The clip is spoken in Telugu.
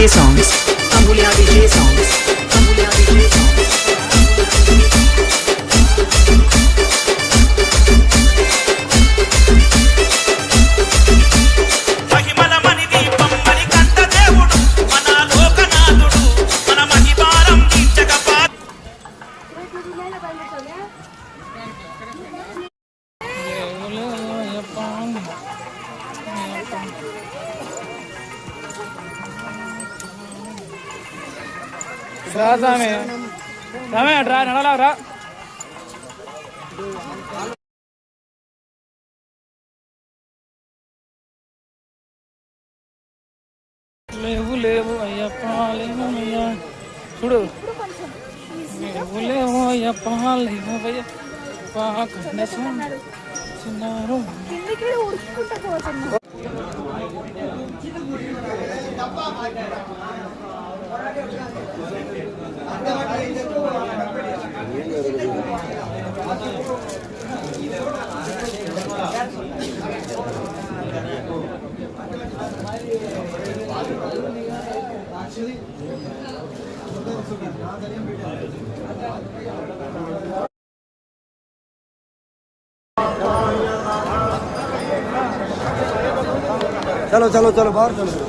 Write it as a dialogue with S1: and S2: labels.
S1: songs. Amulya DJ songs. Amulya DJ songs.
S2: రామే రా నడలారా లేవు లేవు అయ్యప్ప లేవు అయ్యా చూడు లేవు లేవు అయ్యప్ప లేవు అయ్యప్ప కన్నెసం చిన్నారు
S3: चलो चलो चलो बाहर चलो